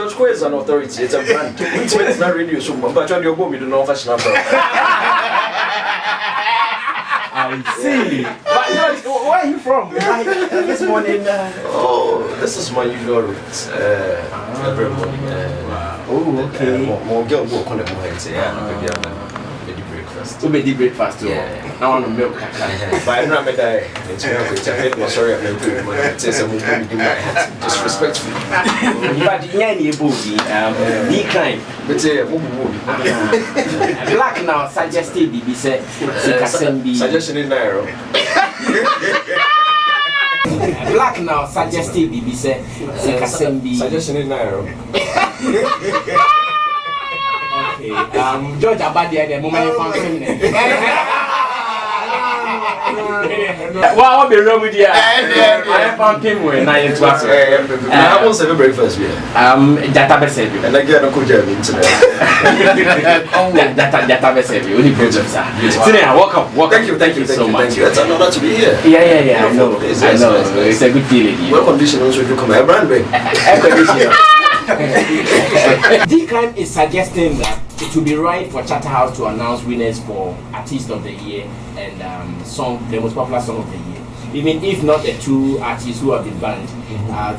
George Quay is an authority. It's a brand. It's not radio show, but you're going to know fashion. I see. But where are you from? This morning. This is my usual route. Every morning. Oh, okay. More girl go on the morning. So many breakfast too. Yeah. I want to milk. But I don't know that it's sorry, I'm going to say something disrespectful. But you ain't able to be kind. But Black now suggested BB said suggestion in Nairo. Black now suggested BB said suggestion in Nairo. George Abadia, the moment you found him. What be wrong with you? I found him when I went to us. I almost have a breakfast. Database. And I get a good job internet. Database. Only projects. Today, welcome. Thank you so much. It's an honor to be here. Yeah. I know. It's a good feeling. What condition also do come a brand way? D-Crime is suggesting that it will be right for Charterhouse to announce winners for Artist of the Year and the most popular song of the year. Even if not the two artists who have been banned,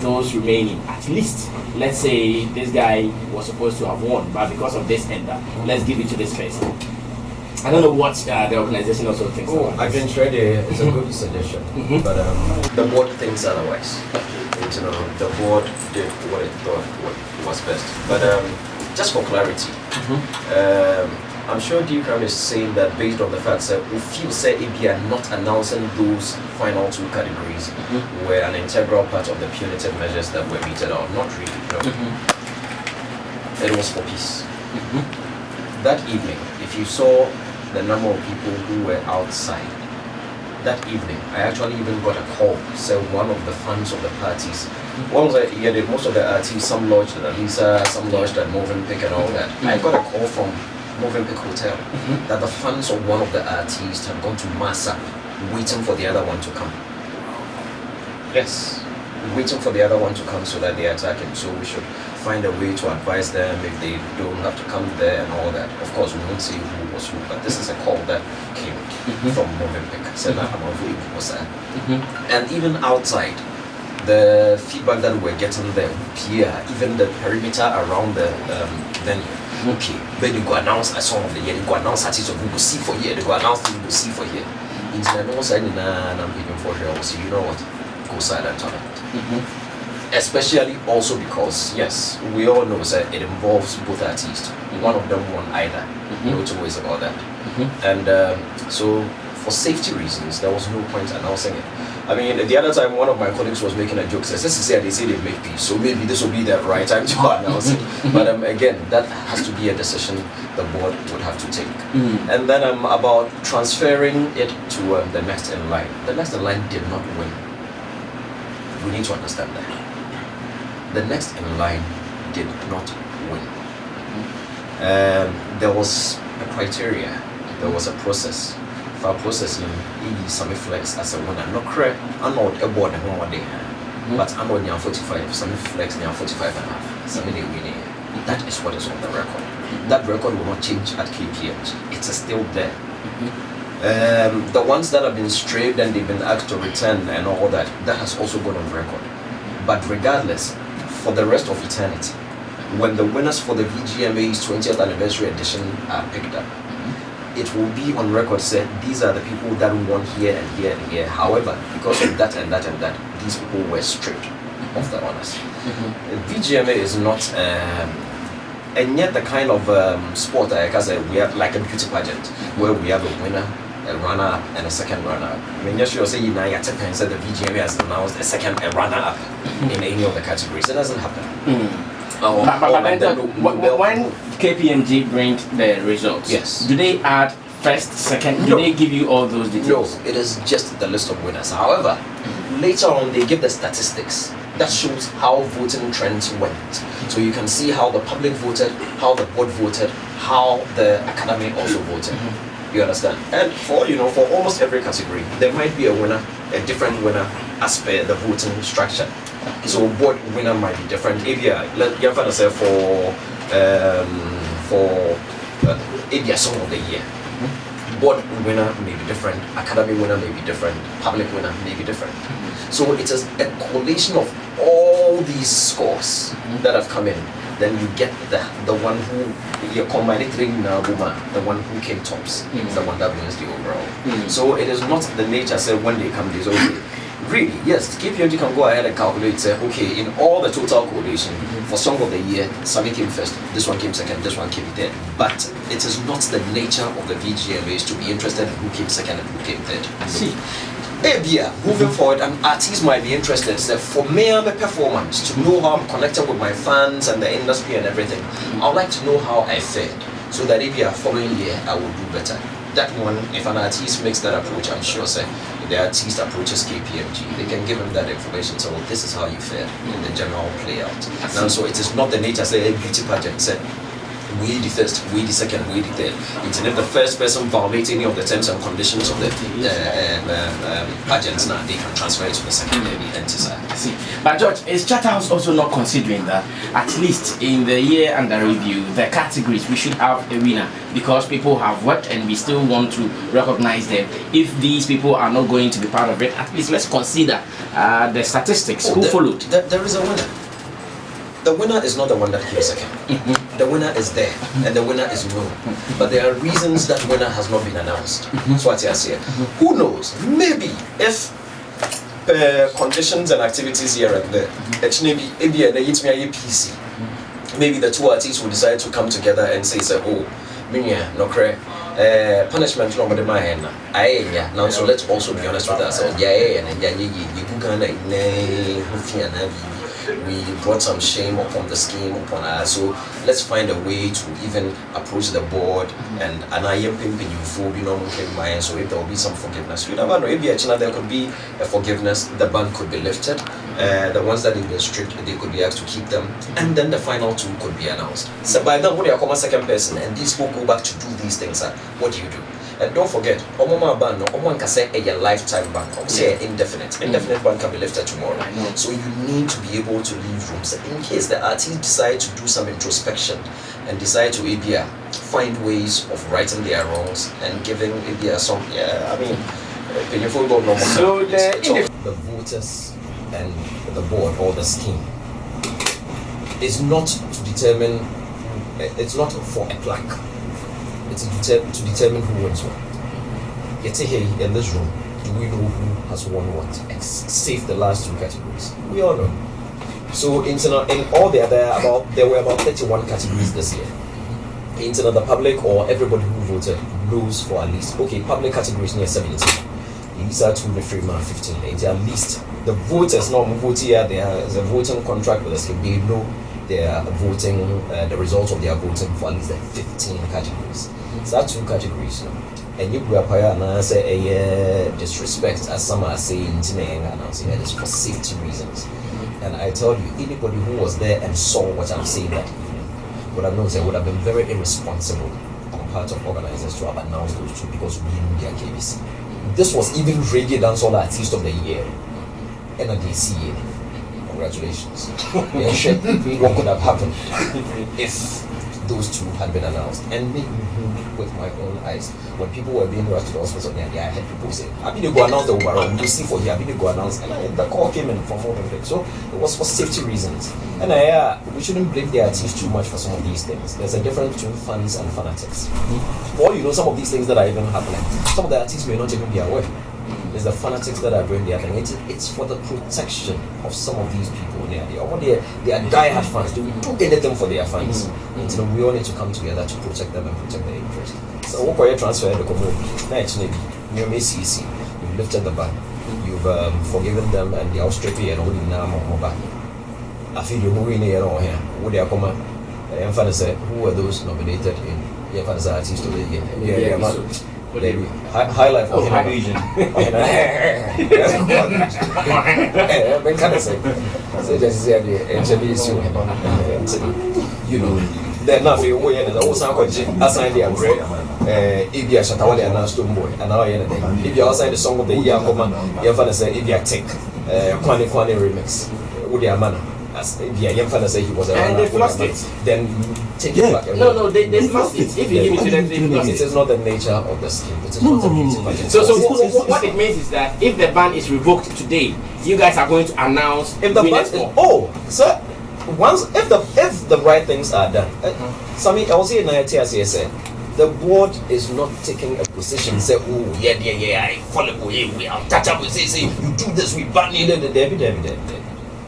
those remaining. At least, let's say this guy was supposed to have won, but because of this and that, let's give it to this person. I don't know what the organization also thinks about I can share it's a good suggestion, but the board thinks otherwise. You know, the board did what it thought was best. But just for clarity, I'm sure D-Crime is saying that based on the fact that we feel say if are not announcing those final two categories were an integral part of the punitive measures that were meted out. Not really, no. It was for peace. That evening, if you saw the number of people who were outside, that evening, I actually even got a call. So one of the fans of the parties, most of the artists, some lodged at Alisa, some lodged at Movenpick and all that. I got a call from Movenpick Hotel that the fans of one of the artists had gone to Massa, waiting for the other one to come. Yes, waiting for the other one to come so that they attack him. So we should find a way to advise them if they don't have to come there and all that. Of course, we won't say who was who, but this is a call that came from Movenpick. And even outside, the feedback that we're getting there, even the perimeter around the venue. Okay, but you go announce a song of the year, you go announce artists of go see for here, they go announce you go see for here. Instead of saying, I'm paying for sure, so you know what? Go silent on it. Especially also because, yes, we all know that it involves both artists. One of them won either. No two ways about that. And so, for safety reasons, there was no point announcing it. I mean, the other time, one of my colleagues was making a joke, says, they say they make peace, so maybe this will be the right time to announce it. But again, that has to be a decision the board would have to take. And then about transferring it to the next in line. The next in line did not win. We need to understand that. The next in line did not win. There was a criteria, there was a process. For a process in some flex as a winner. No correct, I'm not a board home day. But I'm on near 45, some flex near 45 and a half. Some day winning. That is what is on the record. That record will not change at KPH. It's still there. The ones that have been strayed and they've been asked to return and all that, that has also gone on record. But regardless, for the rest of eternity, when the winners for the VGMA's 20th anniversary edition are picked up, it will be on record said these are the people that won here and here and here. However, because of that and that and that, these people were stripped of the honors. VGMA is not, and yet the kind of sport we have like a beauty pageant where we have a winner, a runner-up, and a second runner-up. I mean, yes, you're saying now you said the VGMA has announced a second runner-up in any of the categories. It doesn't happen. When KPMG bring the results, yes, do they add first, second? Do they give you all those details? No, it is just the list of winners. However, later on they give the statistics that shows how voting trends went. So you can see how the public voted, how the board voted, how the academy also voted. You understand? And for almost every category, there might be a winner, a different winner as per the voting structure. So board winner might be different. Maybe say for maybe song of the year. Board winner may be different, academy winner may be different, public winner may be different. So it is a collation of all these scores that have come in. Then you get the one who you combine three the one who came tops is the one that wins the overall. So it is not the nature say when they come this okay. Really, yes, KPMG can go ahead and calculate say okay, in all the total collation for song of the year, Sammy came first, this one came second, this one came third. But it is not the nature of the VGMAs to be interested in who came second and who came third. See. Maybe moving forward, an artist might be interested for me, I'm a performance to know how I'm connected with my fans and the industry and everything. I would like to know how I fared so that maybe following year I will do better. That one, if an artist makes that approach, I'm sure if the artist approaches KPMG, they can give him that information. So this is how you fared in the general playout. Now, so it is not the nature say a beauty pageant said. We the first, we the second, we the third. It's if the first person violates any of the terms and conditions of the pageants, now they can transfer it to the second maybe enter. See, but George, is Charterhouse also not considering that at least in the year under review, the categories we should have a winner because people have worked and we still want to recognize them. If these people are not going to be part of it, at least let's consider the statistics. Who followed? There is a winner. The winner is not the one that came second. The winner is there, and the winner is known. But there are reasons that winner has not been announced. So what I say, who knows? Maybe if conditions and activities here and there, maybe PC. Maybe the two artists will decide to come together and say, oh, minya no cray. Punishment no more my now. So let's also be honest with ourselves. We brought some shame upon the scheme upon us. So let's find a way to even approach the board and I am pimping you for mind. So if there will be some forgiveness, you never know. Maybe there could be a forgiveness. The ban could be lifted. The ones that have been strict, they could be asked to keep them, and then the final two could be announced. So by then, when you come a second person, and these people go back to do these things, what do you do? And don't forget, Omoma ban, no one can say a lifetime ban, or say indefinite. Indefinite ban can be lifted tomorrow. So you need to be able to leave rooms in case the artist decide to do some introspection and decide to find ways of righting their wrongs and giving some. So the voters and the board or the scheme is not to determine. It's not for a plaque. It's to determine who wins what. Yet here in this room, do we know who has won what? Save the last two categories. We all know. So in all the other there were about 31 categories this year. The public or everybody who voted knows for at least public categories near 17. These are 2 referee 15. At least the voters now vote here. There is a voting contract with the scheme. They know they are voting the results of their voting for at least 15 categories. So that's 2 categories now. And you will say a disrespect, as some are saying, announcing it is for safety reasons. And I tell you, anybody who was there and saw what I'm saying that evening would have known that would have been very irresponsible on part of organizers to have announced those 2 because we knew their KBC. This was even Reggae Dancehall Artist of the Year, NDCA. Congratulations. What could have happened if those 2 had been announced? And made me with my own eyes. When people were being rushed to the hospital, I heard people say, I mean, they go announce the overall. You see for here, I mean, they go announce. And the call came in from all of them. So it was for safety reasons. And we shouldn't blame the artists too much for some of these things. There's a difference between fans and fanatics. For all you know, some of these things that are even happening, some of the artists may not even be aware. It's the fanatics that are doing their thing. It's for the protection of some of these people. They are die-hard fans. They will do anything for their fans. We all need to come together to protect them and protect their interests. So what can you transfer the community? You've lifted the ban. You've forgiven them and the Australia and all in now more. I feel you're moving here or here. Would they come? Who were those nominated in the artist of the year? Yeah, man. High life or high vision. You know, they're not very aware that also assigned the umbrella. If you are Shatta Wale and Stonebwoy, and now if you assign the song of the year, you have to say if you are tech. Kwani remix. Udia Mana. As the young father said he was a and they lost it. Then take it back. No, they lost it. If you give it to them, they lost it. It is not the nature of the scheme. It is not the beauty. So what it means is that if the ban is revoked today, you guys are going to announce if the ban so once if the right things are done. Sammy, I was here in said the board is not taking a position. Say, oh yeah, I follow we are touchable. Say you do this, we ban you.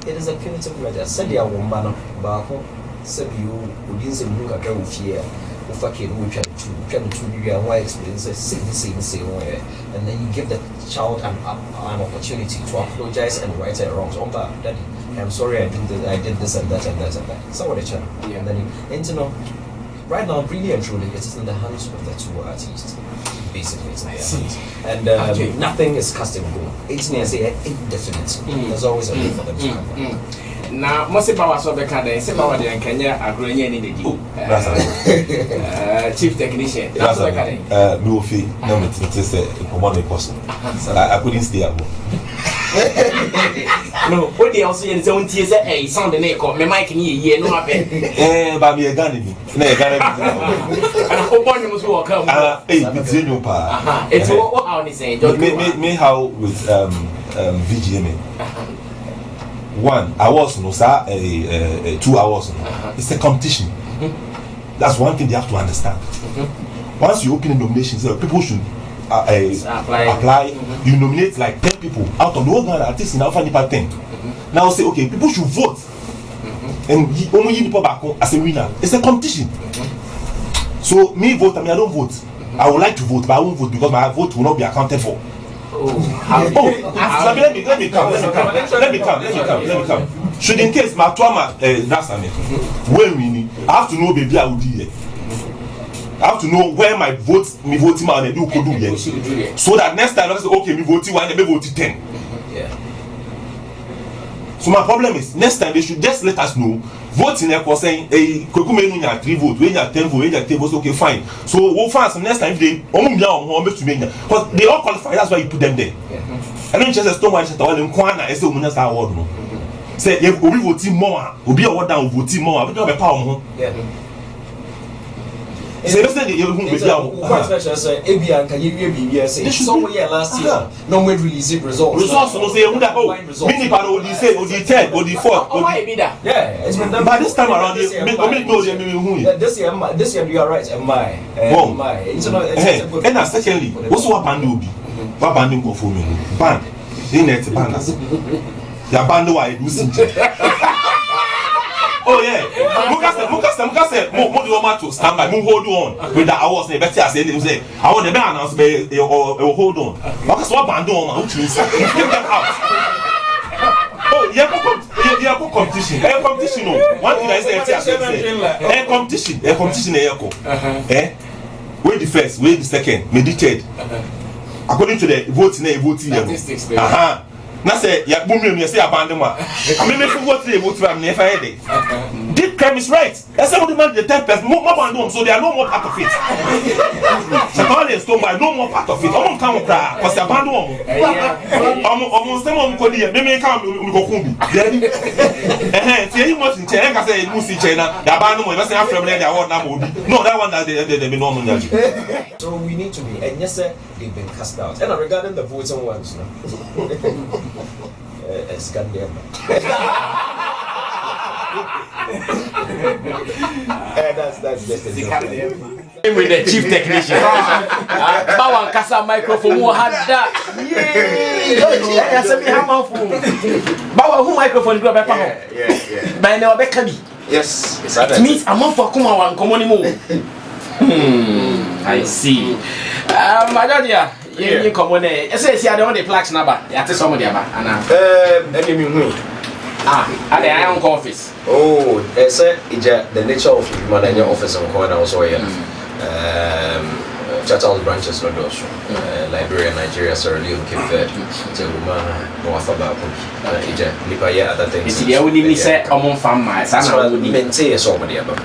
It is a punitive measure. Said the woman, Baho, said you wouldn't say look at her fear. Fucking we try to be a wide experience, same way, and then you give the child an opportunity to apologize and right their wrongs. Oh, Daddy, I'm sorry I did this and that and that and that. So what a channel. Yeah. And then and you know, right now, really and truly, it is in the hands of the two artists. Basically, it's in their hands. And nothing is cast in gold. It's indefinite. There's always a way for them to come back. Now, most of our sort of Canada, some of them Kenya are growing in the chief technician. That's what I no fee, no, it's a common person. I couldn't stay at home. No, what they also in his own tears, a sound the neck of me, Mike, and ye, no, happen. Baby, a gun in me. And I hope one must walk out. It's in your pa. It's what I say. Me how with VGMA. 1 hours, no, sir, 2 hours. It's a competition. That's one thing they have to understand. Once you open a nomination, people should apply. You nominate like 10 people out of the whole Ghana, at least in Alpha Nipa 10. Now say, okay, people should vote. And only people back as a winner. It's a competition. So, me vote, I don't vote. I would like to vote, but I won't vote because my vote will not be accounted for. Let me come. Should in case my trauma that's when we need, I have to know baby I will do it. I have to know where my voting man do could do yet. So that next time I say okay, me voting 1, they voting 10. Yeah. So my problem is next time they should just let us know. Voting equals saying a Kokumenu 3 votes, when you have 10 votes, okay, fine. So we'll find some next time they because they all qualify, that's why you put them there. I don't just Stonebwoy Shatta Wale in Kwana, I say women's award. Say if we voting more, we'll be award down voting more, but don't power. Say listen, you won't be down. Abian can you say somewhere last year? No way release results. Results no say who that mini part or the say or the 10 or the 4. Yeah, it's been done. But this time around, this year you are right. Am I? And secondly, what's what band will be? What band go for me? Band. In it banners. Your band why losing. Oh yeah, Muka said, more to stand by, hold on. With that, I was the best. I said, I want the band announcement or hold on. Because what band on, which means get them out. Oh, yeah, competition. Competition. One thing I say, competition. Wait the first, wait the second, meditate. According to the voting statistics. Now say, yeah, boom, you say abandon. I mean, if you vote, they vote for me. If I had it, this crime is right. That's some of the man, the 10%, more abandon, so they are no more part of it. Shatta Wale and Stonebwoy, no more part of it. I won't come cry because they abandon. Almost some of them call it. Maybe come, we go home. See, you must say, I say, you see, China, the abandon. I say, after they are now. No, that one that they be normal. So we need to be, and yes, sir, they've been cast out. And regarding the voting ones, no. It's goddamn. That's just a with the chief technician. Bawan kasa microphone mo hada. Yeah. Say me how phone. Bawan who microphone go be pa ho. Yeah. By na obe kabi. Yes, it's that. It means I'm for kuma wan komo ni mo. I see. Majadia, you come on there. I say, see, I don't want the plaques number. I tell somebody about at the Iron Office. Oh, it's the nature of human and your office and corner also here. Charterhouse branches, no also. Liberia, Nigeria, Sierra Leone, Cape Verde, Teluma, North Africa, Egypt, Nipa, other things. It's the only set among farmers. I would maintain somebody about.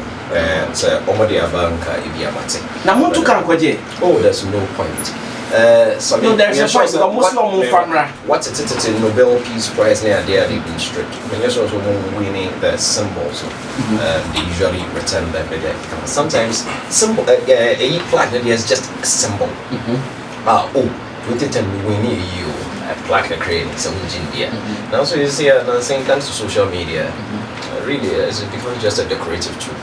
So, Omadi Abanka, Ibiamati. Now, what to come, oh, there's no point. So no, there's a point. What's it in Nobel Peace Prize near there they've been strict. When you're also winning the symbols, they usually return them. Sometimes symbol a plaque is just a symbol. 2010 we need you a plaque creating some engineer. Now so you see saying thanks to social media, really it's become just a decorative tool.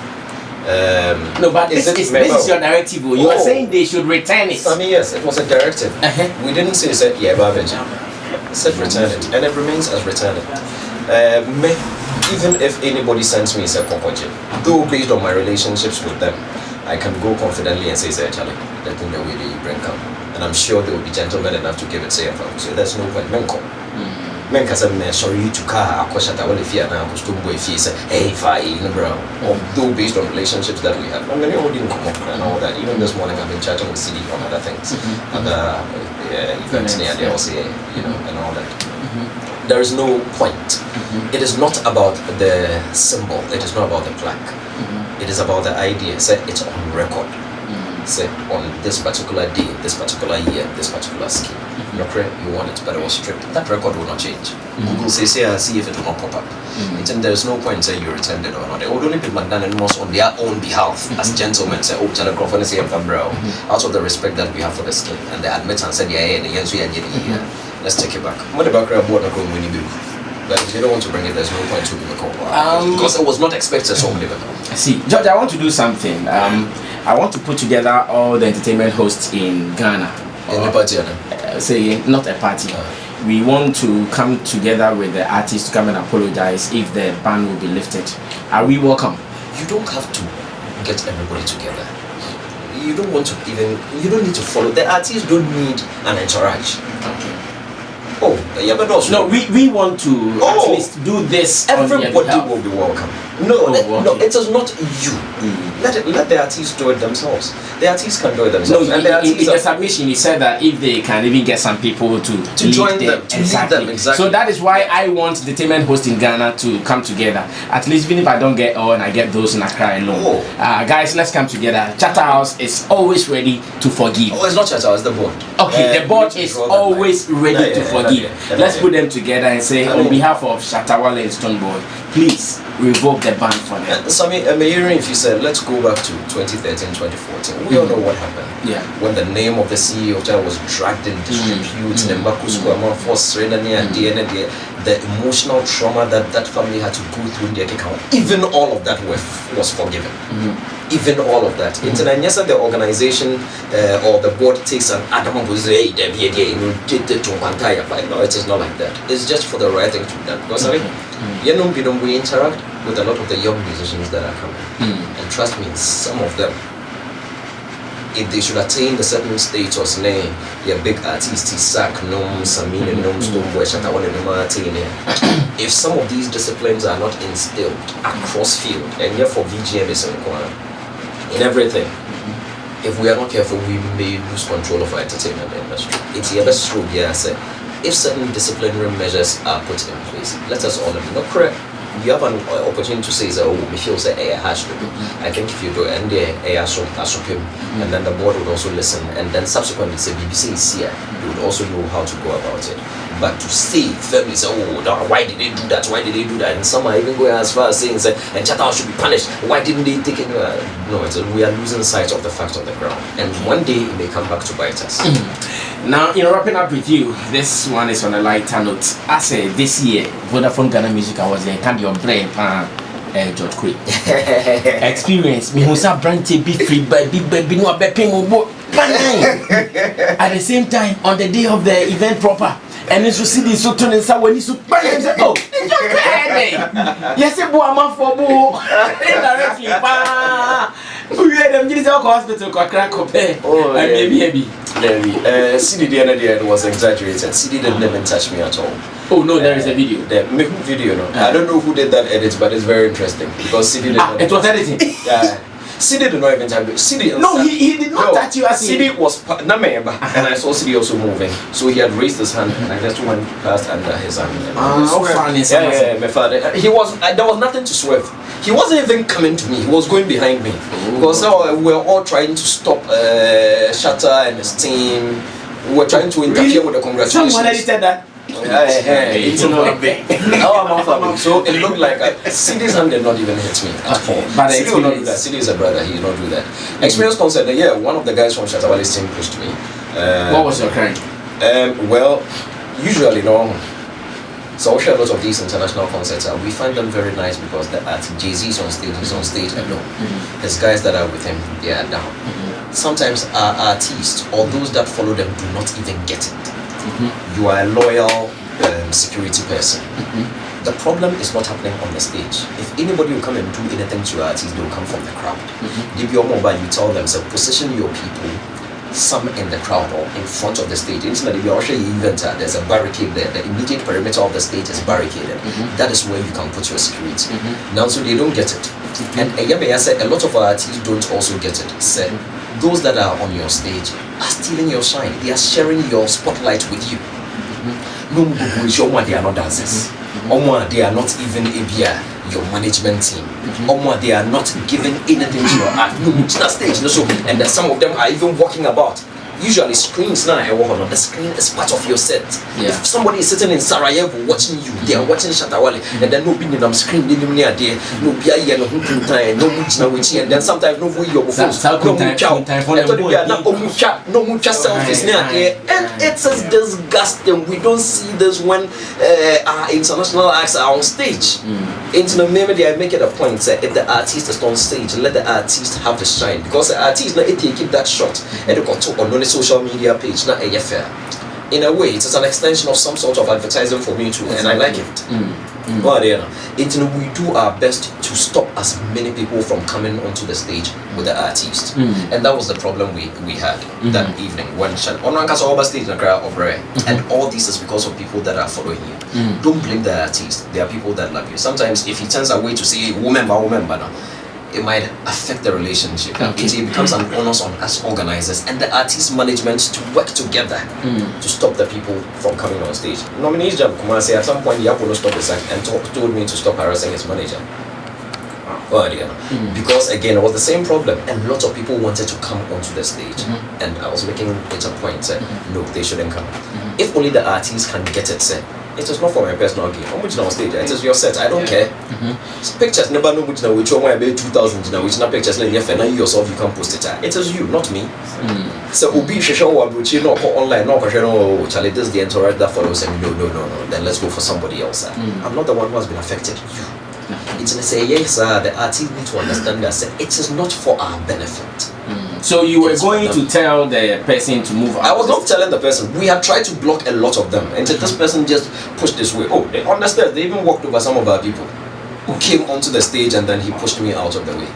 No, but this is your directive. You are saying they should return it. I mean, yes, it was a directive. We didn't say yeah, garbage. Said return it, and it remains as return it. Even if anybody sends me a kokoje, though based on my relationships with them, I can go confidently and say, Charlie, that thing the way they bring come, and I'm sure they will be gentlemen enough to give it say. So there's no point. Men kasa me sorry to car Shatta Wale fear na Stonebwoy fear say hey fine bro. Although based on relationships that we have, I'm gonna didn't come up and all that. Even this morning I've been chatting with CD on other things, other events near the LCA, and all that. There is no point. It is not about the symbol. It is not about the plaque. It is about the idea. Say it's on record. Say on this particular day, this particular year, this particular scheme. You want it, but it was strict. That record will not change. Google says, see if it will not pop up. And there's no point saying you returned it or not. It would only be done on their own behalf as gentlemen. Say, oh, Telegraph and say, out of the respect that we have for the scheme. And they admit and said, let's take it back. What about grab water when you do? But if you don't want to bring it, there's no point to the call. Because it was not expected so many. See, George, I want to do something. I want to put together all the entertainment hosts in Ghana. In the party, say not a party. We want to come together with the artists to come and apologize if the ban will be lifted. Are we welcome? You don't have to get everybody together. You don't want to you don't need to follow. The artists don't need an entourage. Okay. No, we want to at least do this. Everybody will be welcome. No, it is not you. Let the artists do it themselves. The artists can do it themselves. No, in the submission, he said that if they can even get some people to join them, to lead them, exactly. So that is why I want the entertainment host in Ghana to come together. At least even if I don't get all and I get those in Accra alone. Guys, let's come together. Charterhouse is always ready to forgive. Oh, it's not Charterhouse, it's the board. Okay, the board is always ready to forgive. Let's put them together and say, on behalf of Shatta Wale and Stonebwoy, please revoke the ban for them. So I'm hearing if you said, let's go back to 2013, 2014. We all know what happened. Yeah. When the name of the CEO of China was dragged in disrepute, the emotional trauma that family had to go through in their account, even all of that was forgiven. Even all of that. It's an yes, the organization or the board takes an adam to say, no, it is not like that. It's just for the right thing to be done. Because we interact with a lot of the young musicians that are coming. And trust me, some of them, if they should attain the certain status, big artists, Sak, Nom, Samina, Nom, Stonebwoy, Shatta Wale, if some of these disciplines are not instilled across field, and yet for VGM is in everything, if we are not careful, we may lose control of our entertainment industry. It's the best true, if certain disciplinary measures are put in place, let us all be not correct. You have an opportunity to say, we feel say hash. I think if you do and and then the board would also listen, and then subsequently say BBC is here, you would also know how to go about it. But to say firmly say, why did they do that? Why did they do that? And some are even going as far as saying and Charterhouse should be punished. Why didn't they take it? No, we are losing sight of the fact on the ground. And one day it may come back to bite us. Now, wrapping up with you, this one is on a lighter note. I say this year, Vodafone Ghana Music Awards, they can be on play George Quay. Experience me who's a branch be free by big baby no at the same time on the day of the event proper. And then you see this so turn and say when you so oh yes I'm for indirectly we had them get to hospital crack up maybe CD the other day was exaggerated. CD didn't even touch me at all. Oh no, there is a video. The video, no. I don't know who did that edit, but it's very interesting because CD did it was editing. Yeah. CD did not even touch me. CD. No, he did not touch you. As CD was and I saw CD also moving. So he had raised his hand, and I just went past under his hand. My father. He was. There was nothing to swerve. He wasn't even coming to me. He was going behind me because we were all trying to stop Shatta and his team were trying to interfere with the congratulations. Someone edited that. So it looked like CD's hand did not even hit me at all. But CD will not do that. CD is a brother, he will not do that. Experience concert, yeah, one of the guys from Shatta Wale's team pushed me. What was your crime? Well, usually no. So we share a lot of these international concerts and we find them very nice because the Jay-Z is on stage, he's on stage alone. There's guys that are with him, they are down. Sometimes our artists or those that follow them do not even get it. You are a loyal security person. The problem is not happening on the stage. If anybody will come and do anything to your artist, they will come from the crowd. Give your mobile, you tell them, so position your people, some in the crowd or in front of the stage. Instead, if you're actually event, there's a barricade there. The immediate perimeter of the stage is barricaded. That is where you can put your security. Now, so they don't get it. And a lot of our artists don't also get it. So, those that are on your stage are stealing your shine. They are sharing your spotlight with you. No, they are not dancers. They are not even your management team. They are not giving anything to your art. No, stage. And some of them are even walking about. Usually screens now, the screen is part of your set. Yeah. If somebody is sitting in Sarajevo watching you, they are watching Shatta Wale, and then no being in them screen, they near there, no be no time, no and then sometimes no your phone, no mucha selfies near there, and it's disgusting. We don't see this when our international acts are on stage. Maybe they make it a point that if the artist is on stage, let the artist have the shine, because the artist now it keep that shot and they got to on social media page, not a fair. In a way, it is an extension of some sort of advertising for me too, and I like it. But we do our best to stop as many people from coming onto the stage with the artist, and that was the problem we had that evening when on stage and all this is because of people that are following you. Don't blame the artist. There are people that love you. Sometimes if he turns away to say woman, it might affect the relationship. It becomes an onus on us organizers and the artist management to work together to stop the people from coming on stage. Nominees Jam Kumasi at some point Yapo stopped the sack and told me to stop harassing his manager. Because again it was the same problem and lots of people wanted to come onto the stage and I was making it a point no, they shouldn't come. If only the artist can get it said. It is not for my personal gain. How much on stage? It is your set. I don't care. Pictures never know which now which one about 2000 now which now pictures like you yourself you can post it. It is you, not me. So Ubi Shisha which you know online, no Charlie this the entourage that follows and no. Then let's go for somebody else. I'm not the one who has been affected. It's to say yes, the artist need to understand that it is not for our benefit. So you were going to tell the person to move out? I was not telling the person. We have tried to block a lot of them. And this person just pushed this way. Oh, they understand. They even walked over some of our people who came onto the stage and then he pushed me out of the way.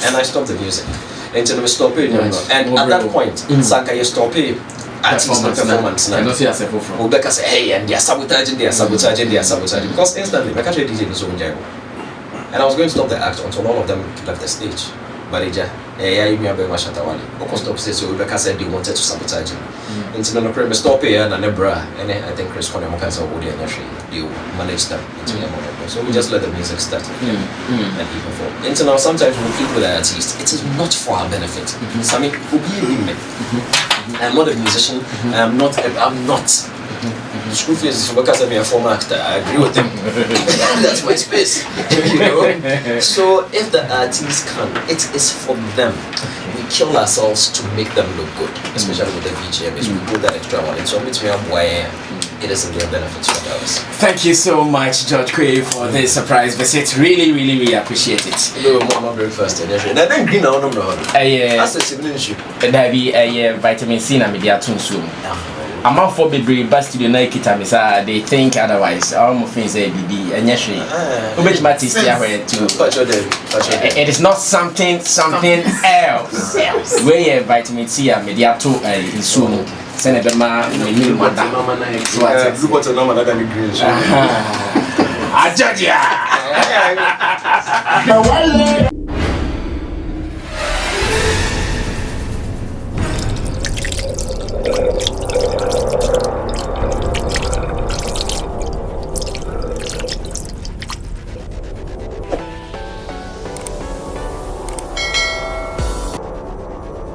And I stopped the music. And we stopped it. Nice. And at that point, Sanka, you stop it. Performance now. Rebecca said, hey, and they are sabotaging. Because instantly, Rebecca said DJ is on jail. And I was going to stop the act until all of them left the stage. But you Shatta Wale. Stop says so Rebecca said they wanted to sabotage him. And so no stop here and Nebra and I think Chris Conner Mokansa Odi and they manage them into so we just let the music start and he perform. And so now sometimes we plead with the artist, it is not for our benefit. Sami I'm not a musician, I'm not Screwface is because I'm a former actor. I agree with him. That's my space. So if the artists can, it is for them. We kill ourselves to make them look good, especially with the VGM. We put that extra one in. So it is in their benefits for others. Thank you so much, George Quay, for this surprise visit. Really appreciate it. No, I'm not breakfast. And I think green now, no. That's a civil issue. And I be a vitamin C and media too soon. I'm out for baby bus to the night they think otherwise. All things say BB and yes, which matters too. It is not something else. Where vitamin C and media too in soon. Send a man new mother. I judge ya.